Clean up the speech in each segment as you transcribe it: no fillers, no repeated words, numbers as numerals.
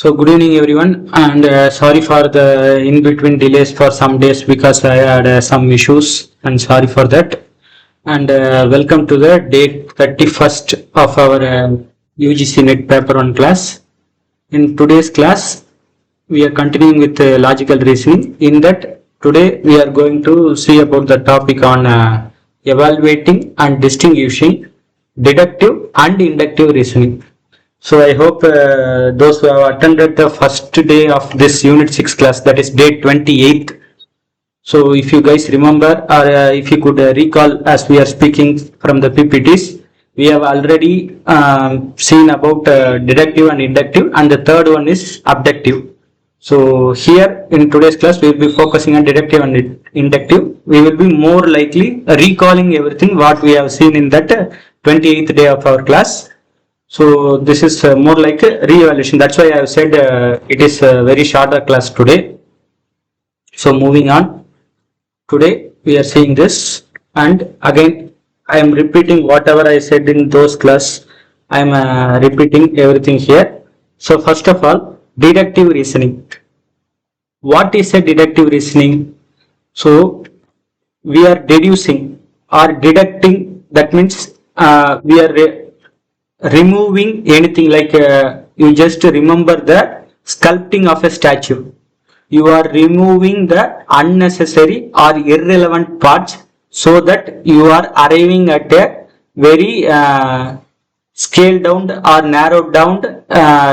So good evening everyone, and sorry for the in-between delays for some days because I had some issues, and sorry for that. And welcome to the day 31st of our UGC-NET Paper I class. In today's class, we are continuing with logical reasoning. In that, today we are going to see about the topic on evaluating and distinguishing deductive and inductive reasoning. So I hope those who have attended the first day of this Unit-6 class, that is day 28th. So if you guys remember, or if you could recall as we are speaking from the PPTs, we have already seen about deductive and inductive, and the third one is abductive. So here in today's class, we will be focusing on deductive and inductive. We will be more likely recalling everything what we have seen in that 28th day of our class. So this is more like a re-evaluation. That's why I have said it is a very shorter class today. So moving on, today we are seeing this, and again I am repeating whatever I said in those class. I am repeating everything here. So first of all, deductive reasoning. What is a deductive reasoning? So we are deducing or deducting. That means we are removing anything, like you just remember the sculpting of a statue. You are removing the unnecessary or irrelevant parts so that you are arriving at a very scaled down or narrowed down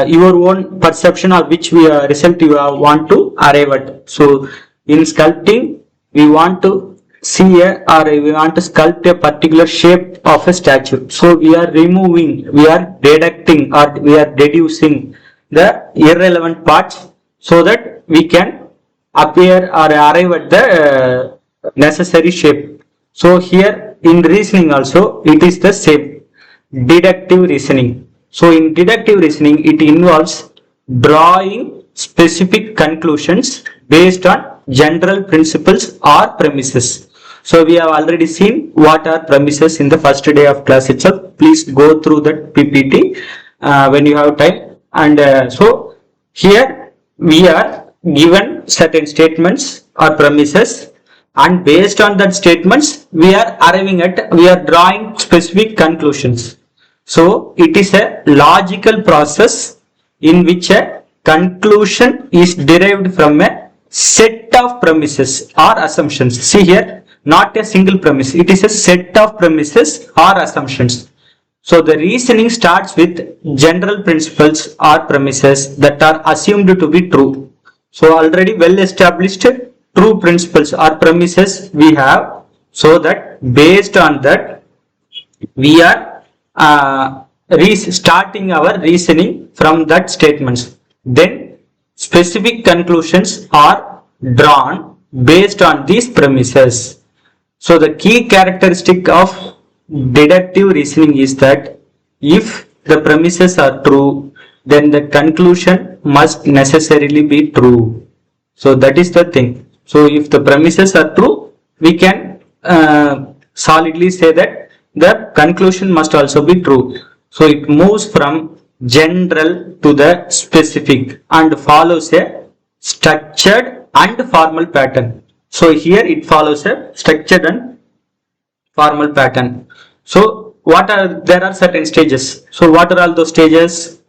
your own perception or which result you want to arrive at. So in sculpting, we want to see we want to sculpt a particular shape of a statue. So we are removing, we are deducting, or we are deducing the irrelevant parts so that we can appear or arrive at the necessary shape. So here in reasoning also it is the same, deductive reasoning. So in deductive reasoning it involves drawing specific conclusions based on general principles or premises. So we have already seen what are premises in the first day of class itself. Please go through that PPT when you have time. And so here we are given certain statements or premises, and based on that statements we are drawing specific conclusions. So it is a logical process in which a conclusion is derived from a set of premises or assumptions. See here, not a single premise, it is a set of premises or assumptions. So the reasoning starts with general principles or premises that are assumed to be true. So already well established true principles or premises we have, so that based on that we are starting our reasoning from that statements. Then specific conclusions are drawn based on these premises. So the key characteristic of deductive reasoning is that if the premises are true, then the conclusion must necessarily be true. So that is the thing. So if the premises are true, we can solidly say that the conclusion must also be true. So it moves from general to the specific and follows a structured and formal pattern. So here it follows a structured and formal pattern. So there are certain stages. So what are all those stages?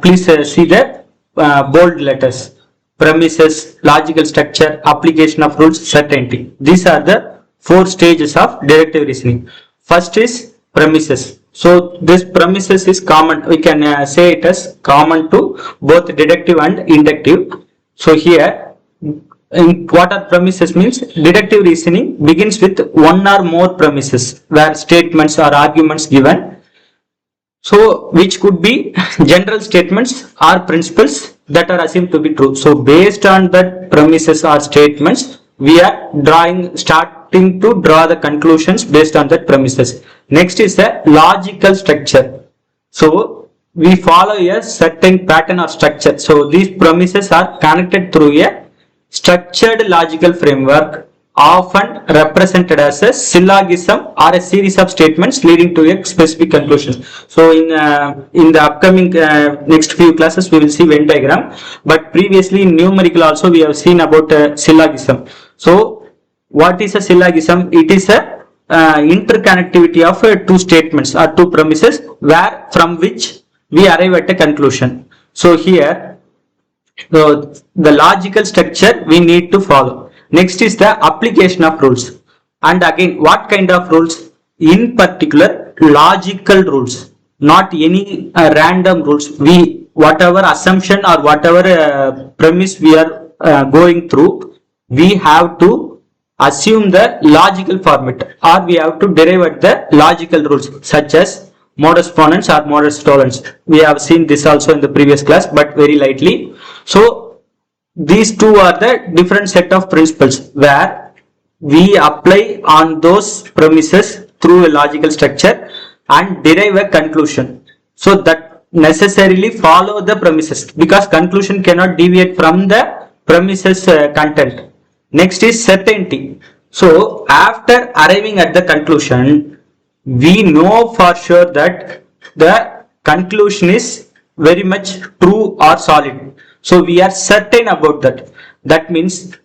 Please see the bold letters. Premises, logical structure, application of rules, certainty. These are the 4 stages of deductive reasoning. First is premises. So this premises is common. We can say it as common to both deductive and inductive. So here, what are premises means, deductive reasoning begins with one or more premises where statements or arguments given, so which could be general statements or principles that are assumed to be true. So based on that premises or statements, we are starting to draw the conclusions based on that premises. Next is a logical structure. So we follow a certain pattern or structure. So these premises are connected through a structured logical framework often represented as a syllogism or a series of statements leading to a specific conclusion. So in the upcoming next few classes we will see Venn diagram, but previously in numerical also we have seen about syllogism. So what is a syllogism? It is a interconnectivity of two statements or two premises from which we arrive at a conclusion. So here the logical structure we need to follow. Next is the application of rules. And again, what kind of rules? In particular, logical rules, not any random rules. Whatever assumption or whatever premise we are going through, we have to assume the logical format, or we have to derive at the logical rules, such as modus ponens or modus tollens. We have seen this also in the previous class, but very lightly. So these two are the different set of principles where we apply on those premises through a logical structure and derive a conclusion. So that necessarily follow the premises, because conclusion cannot deviate from the premises content. Next is certainty. So after arriving at the conclusion, we know for sure that the conclusion is very much true or solid. So we are certain about that. That means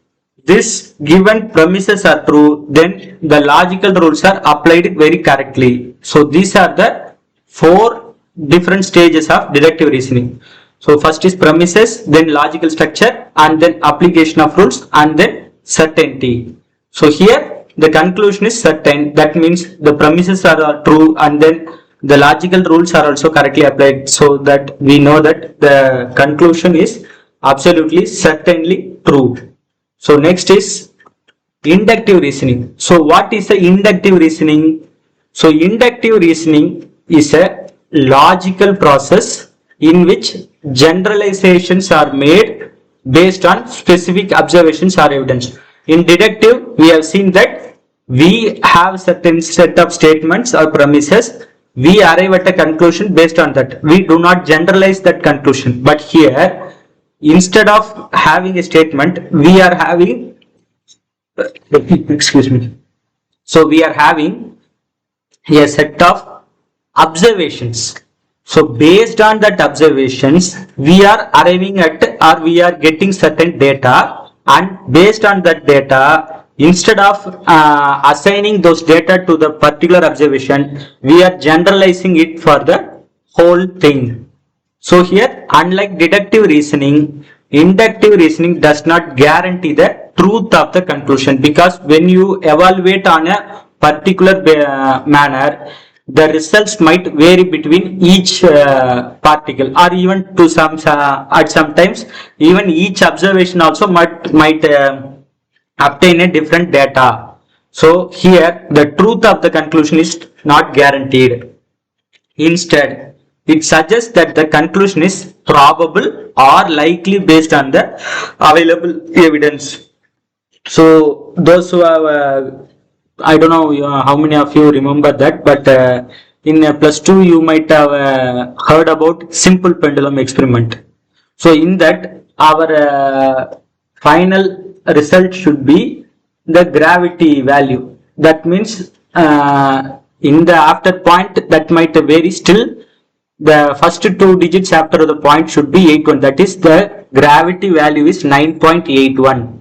this given premises are true, then the logical rules are applied very correctly. So these are the four different stages of deductive reasoning. So first is premises, then logical structure, and then application of rules, and then certainty. So here the conclusion is certain. That means the premises are true, and then the logical rules are also correctly applied, so that we know that the conclusion is absolutely certainly true. So next is inductive reasoning. So what is the inductive reasoning? So inductive reasoning is a logical process in which generalizations are made based on specific observations or evidence. In deductive, we have seen that we have certain set of statements or premises. We arrive at a conclusion based on that. We do not generalize that conclusion. But here, instead of having a statement, we are having, excuse me. So we are having a set of observations. So based on that observations, we are arriving at, or we are getting certain data, and based on that data, instead of assigning those data to the particular observation, we are generalizing it for the whole thing. So here, unlike deductive reasoning, inductive reasoning does not guarantee the truth of the conclusion, because when you evaluate on a particular manner, the results might vary between each particle, or even to some at sometimes even each observation also might obtain a different data. So here the truth of the conclusion is not guaranteed. Instead, it suggests that the conclusion is probable or likely based on the available evidence. So those who have I don't know how many of you remember that, but in +2 you might have heard about simple pendulum experiment. So in that, our final result should be the gravity value. That means in the after point that might vary, still the first two digits after the point should be 81. That is, the gravity value is 9.81.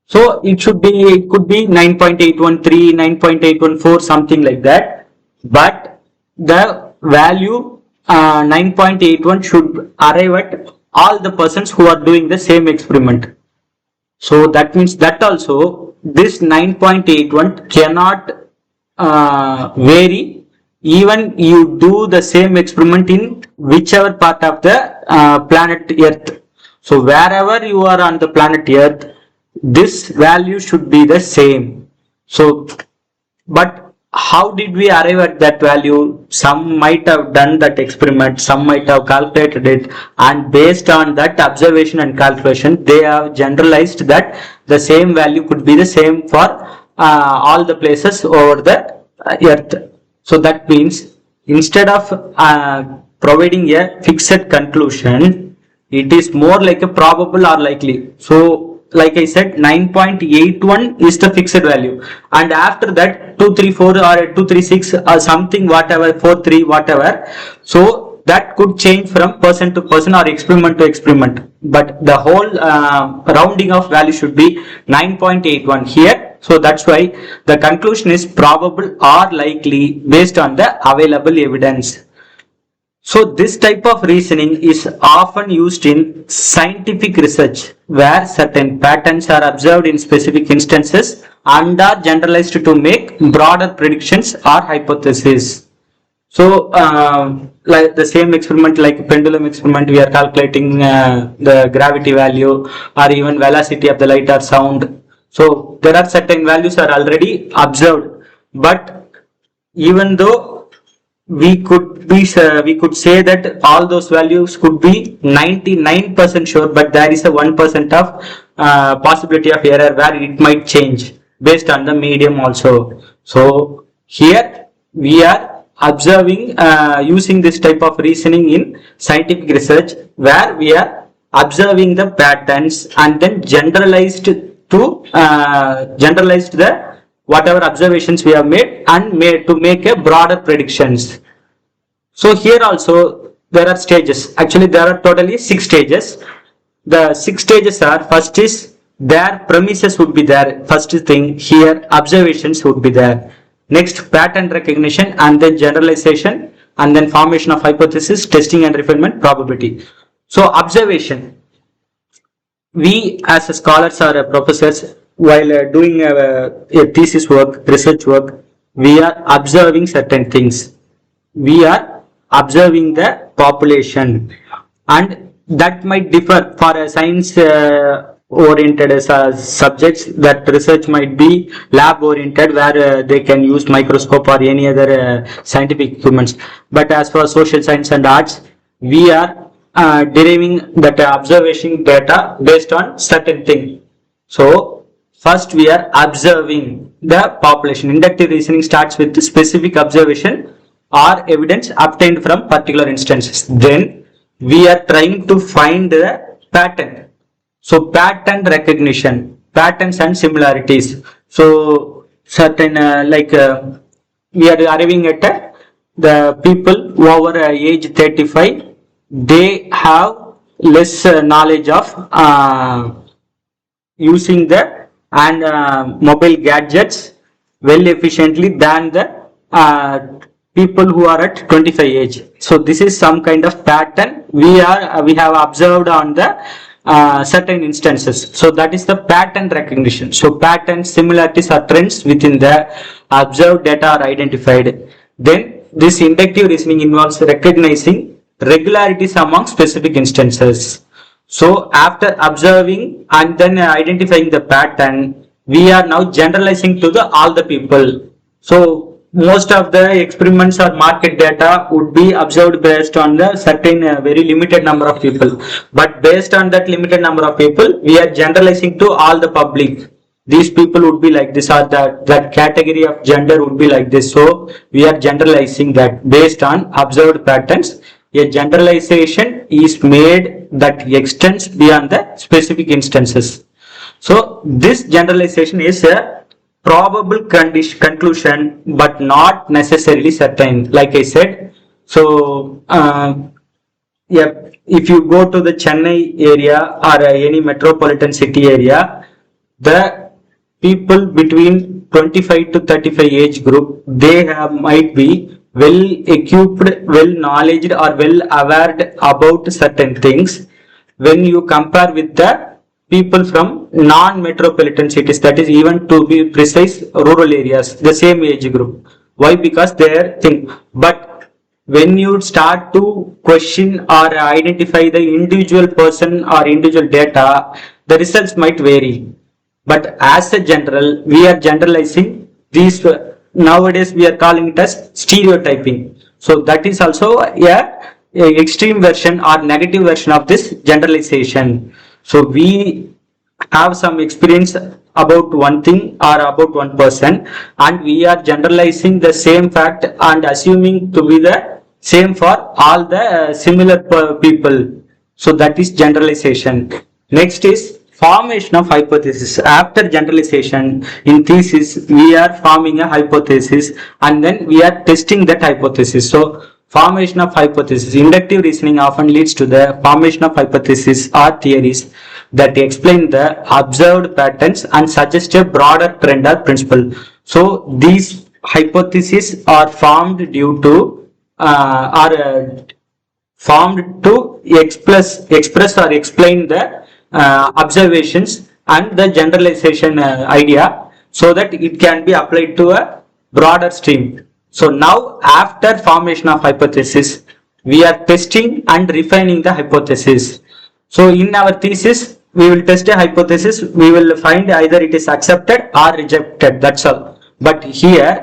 So it could be 9.813, 9.814, something like that. But the value 9.81 should arrive at all the persons who are doing the same experiment. So that means that also this 9.81 cannot vary even you do the same experiment in whichever part of the planet Earth. So wherever you are on the planet Earth, this value should be the same. So, but how did we arrive at that value? Some might have done that experiment, some might have calculated it, and based on that observation and calculation, they have generalized that the same value could be the same for all the places over the Earth. So that means instead of providing a fixed conclusion, it is more like a probable or likely. So like I said, 9.81 is the fixed value, and after that 234 or 236 or something, whatever, 43, whatever. So that could change from person to person or experiment to experiment, but the whole rounding of value should be 9.81 here. So that's why the conclusion is probable or likely based on the available evidence. So this type of reasoning is often used in scientific research where certain patterns are observed in specific instances and are generalized to make broader predictions or hypotheses. So like the same experiment, like pendulum experiment, we are calculating the gravity value or even velocity of the light or sound. So there are certain values are already observed, but even though we could say that all those values could be 99% sure, but there is a 1% of possibility of error where it might change based on the medium also. So here we are observing using this type of reasoning in scientific research where we are observing the patterns and then generalized the whatever observations we have made and made to make a broader predictions. So here also there are stages. Actually there are totally 6 stages. The 6 stages are, first is their premises would be there. First thing here, observations would be there. Next, pattern recognition and then generalization and then formation of hypothesis, testing and refinement, probability. So observation, we as a scholars or professors, while doing a thesis work, research work, we are observing certain things. We are observing the population, and that might differ for a science oriented subjects. That research might be lab oriented where they can use microscope or any other scientific equipments. But as for social science and arts, we are deriving that observation data based on certain thing. So first we are observing the population. Inductive reasoning starts with the specific observation or evidence obtained from particular instances. Then we are trying to find the pattern. So pattern recognition, patterns and similarities. So certain we are arriving at the people over age 35, they have less knowledge of using the mobile gadgets well efficiently than the people who are at 25 age. So this is some kind of pattern we have observed on the certain instances. So that is the pattern recognition. So patterns, similarities or trends within the observed data are identified. Then this inductive reasoning involves recognizing regularities among specific instances. So after observing and then identifying the pattern, we are now generalizing to all the people. So most of the experiments or market data would be observed based on the certain very limited number of people. But based on that limited number of people, we are generalizing to all the public. These people would be like this, or that category of gender would be like this. So we are generalizing that based on observed patterns. A generalization is made that extends beyond the specific instances. So this generalization is a probable conclusion, but not necessarily certain, like I said. So if you go to the Chennai area or any metropolitan city area, the people between 25 to 35 age group, they might be well equipped, well knowledge or well aware about certain things when you compare with the people from non-metropolitan cities, that is even to be precise rural areas, the same age group. Why? Because they are thing. But when you start to question or identify the individual person or individual data, the results might vary. But as a general, we are generalizing these. Nowadays we are calling it as stereotyping. So that is also a extreme version or negative version of this generalization. So we have some experience about one thing or about one person, and we are generalizing the same fact and assuming to be the same for all the similar people. So that is generalization. Next is formation of hypothesis. After generalization in thesis, we are forming a hypothesis and then we are testing that hypothesis. So formation of hypothesis. Inductive reasoning often leads to the formation of hypotheses or theories that explain the observed patterns and suggest a broader trend or principle. So these hypotheses are formed due to formed to express or explain the observations and the generalization idea, so that it can be applied to a broader stream. So now after formation of hypothesis, we are testing and refining the hypothesis. So in our thesis, we will test a hypothesis, we will find either it is accepted or rejected, that's all. But here,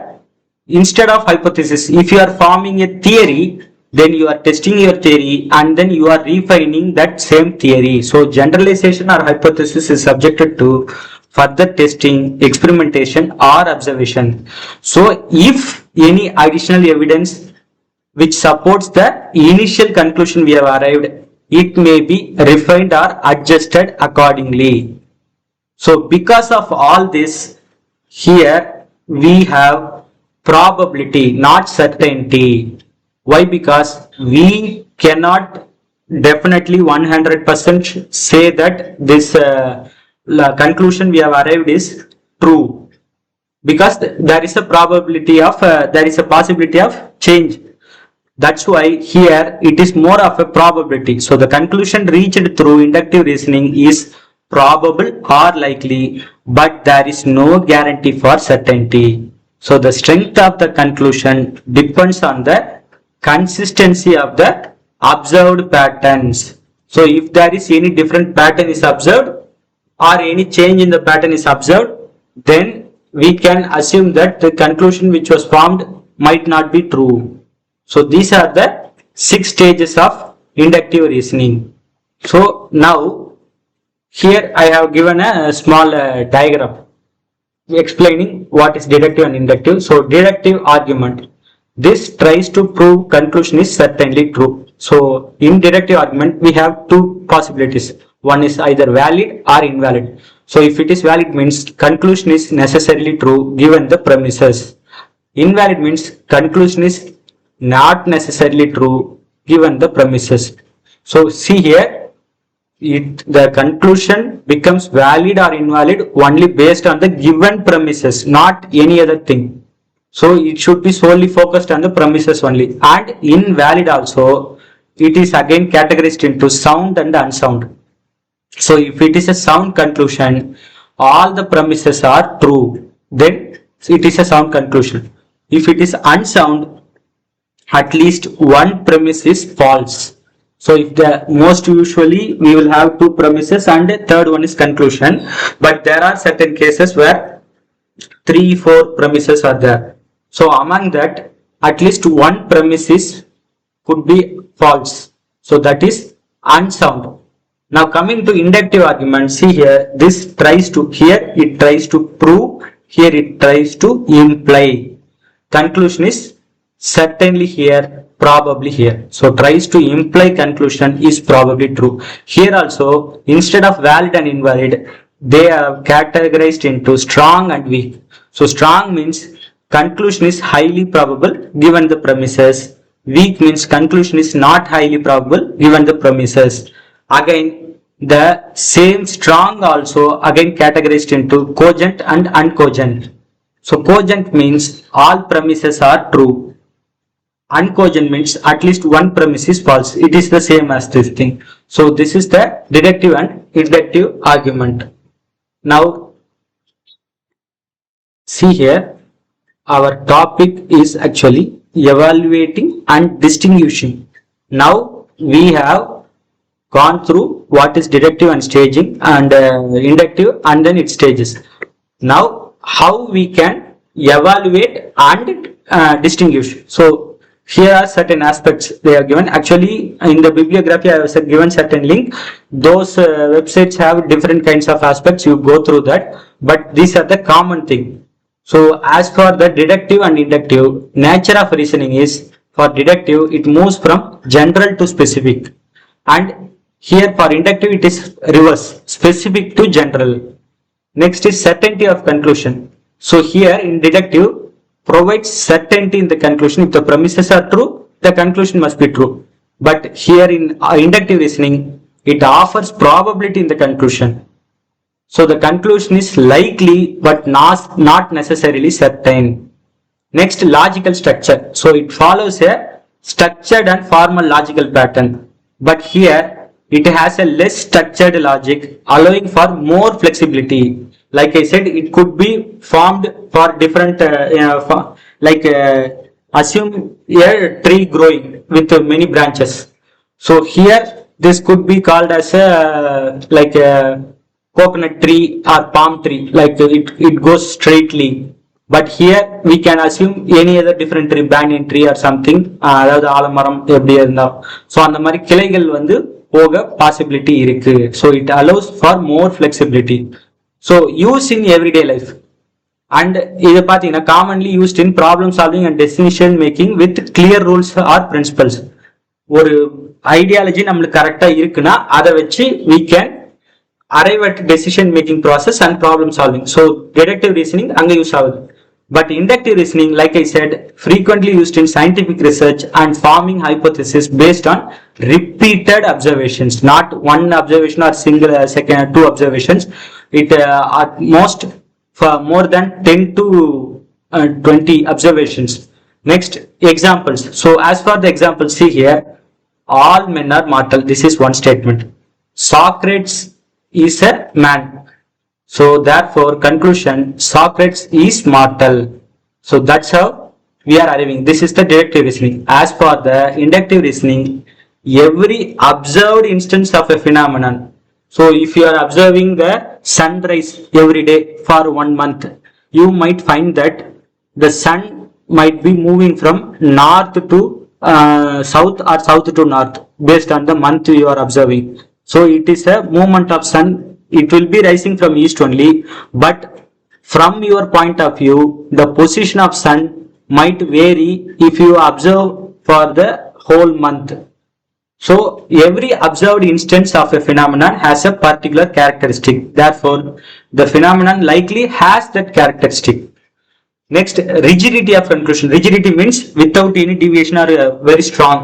instead of hypothesis, if you are forming a theory, then you are testing your theory and then you are refining that same theory. So generalization or hypothesis is subjected to further testing, experimentation or observation. So if any additional evidence which supports the initial conclusion we have arrived, it may be refined or adjusted accordingly. So because of all this, here we have probability, not certainty. Why? Because we cannot definitely 100% say that this conclusion we have arrived is true, because there is a probability of there is a possibility of change. That's why here it is more of a probability. So the conclusion reached through inductive reasoning is probable or likely, but there is no guarantee for certainty. So the strength of the conclusion depends on the consistency of the observed patterns. So if there is any different pattern is observed or any change in the pattern is observed, then we can assume that the conclusion which was formed might not be true. So these are the 6 stages of inductive reasoning. So now here I have given a small diagram explaining what is deductive and inductive. So deductive argument. This tries to prove conclusion is certainly true. So in deductive argument, we have 2 possibilities. One is either valid or invalid. So if it is valid, means conclusion is necessarily true given the premises. Invalid means conclusion is not necessarily true given the premises. So see here, the conclusion becomes valid or invalid only based on the given premises, not any other thing. So it should be solely focused on the premises only. And invalid also, it is again categorized into sound and unsound. So if it is a sound conclusion, all the premises are true, then it is a sound conclusion. If it is unsound, at least one premise is false. So if the most usually we will have 2 premises and the third one is conclusion, but there are certain cases where 3-4 premises are there. So among that, at least one premise could be false. So that is unsound. Now coming to inductive argument, see here, this tries to, here it tries to prove, here it tries to imply. Conclusion is certainly here, probably here. So tries to imply conclusion is probably true. Here also, instead of valid and invalid, they are categorized into strong and weak. So strong means conclusion is highly probable given the premises. Weak means conclusion is not highly probable given the premises. Again, the same strong also again categorized into cogent and uncogent. So cogent means all premises are true. Uncogent means at least one premise is false. It is the same as this thing. So this is the deductive and inductive argument. Now see here, our topic is actually evaluating and distinguishing. Now we have gone through what is deductive and staging and inductive and then its stages. Now how we can evaluate and distinguish. So here are certain aspects they are given. Actually in the bibliography I have given certain link. Those websites have different kinds of aspects, you go through that, but these are the common thing. So as for the deductive and inductive, nature of reasoning is, for deductive it moves from general to specific, and Here for inductive it is reverse, specific to general. Next is certainty of conclusion. So here in deductive provides certainty in the conclusion. If the premises are true, the conclusion must be true. But here in inductive reasoning, it offers probability in the conclusion. So the conclusion is likely but not necessarily certain. Next, logical structure. So it follows a structured and formal logical pattern. But here it has a less structured logic, allowing for more flexibility. Like I said, it could be formed for different, assume a tree growing with many branches. So here this could be called as a coconut tree or palm tree, like it goes straightly. But here we can assume any other different tree, banyan tree or something, அதாவது ஆலமரம் எப்படி இருந்தா. So அந்த மாதிரி கிளைகள் வந்து போக possibility இருக்கு. So it allows for more flexibility. So use in everyday life. And இது பார்த்தீங்கன்னா commonly used in problem solving and decision making with clear rules or principles. ஒரு ஐடியாலஜி நம்மளுக்கு கரெக்டா இருக்குன்னா அதை வச்சு we can arrive at decision making process and problem solving. So deductive reasoning அங்க use ஆகுது. But inductive reasoning, like I said, frequently used in scientific research and forming hypothesis based on repeated observations, not one observation or single two observations. It at most for more than 10 to 20 observations. Next, examples. So as for the examples, see here, all men are mortal. This is one statement. Socrates is a man. So therefore, conclusion, Socrates is mortal. So that's how we are arriving. This is the deductive reasoning. As for the inductive reasoning, every observed instance of a phenomenon. So if you are observing the sunrise every day for 1 month, you might find that the sun might be moving from north to south or south to north based on the month you are observing. So it is a movement of sun. It will be rising from east only, but from your point of view, the position of sun might vary if you observe for the whole month. So every observed instance of a phenomenon has a particular characteristic. Therefore, the phenomenon likely has that characteristic. Next, rigidity of conclusion. Rigidity means without any deviation or very strong.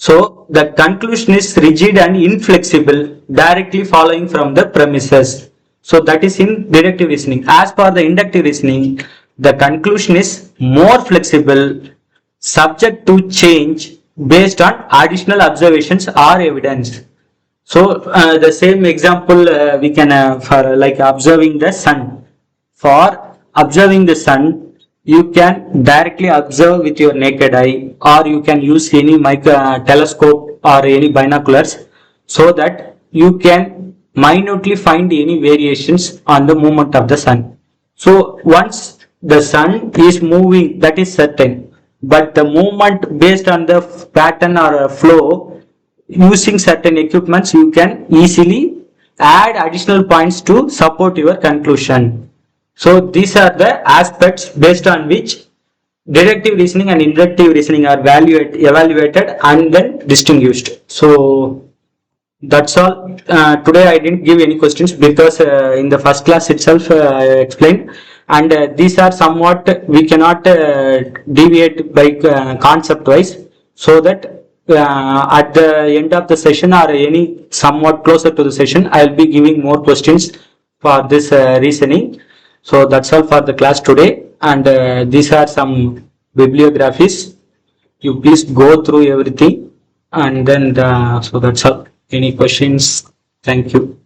So the conclusion is rigid and inflexible, directly following from the premises. So that is in deductive reasoning. As for the inductive reasoning, the conclusion is more flexible, subject to change based on additional observations or evidence. So the same example we can for like observing the sun. For observing the sun, you can directly observe with your naked eye, or you can use any telescope or any binoculars, so that you can minutely find any variations on the movement of the sun. So once the sun is moving, that is certain, but the movement based on the pattern or flow, using certain equipments, you can easily add additional points to support your conclusion. So these are the aspects based on which deductive reasoning and inductive reasoning are evaluated and then distinguished. So that's all. Today I didn't give any questions because in the first class itself I explained, and these are somewhat we cannot deviate by concept wise, so that at the end of the session or any somewhat closer to the session, I will be giving more questions for this reasoning. So that's all for the class today, and these are some bibliographies. You please go through everything, and then so that's all. Any questions? Thank you.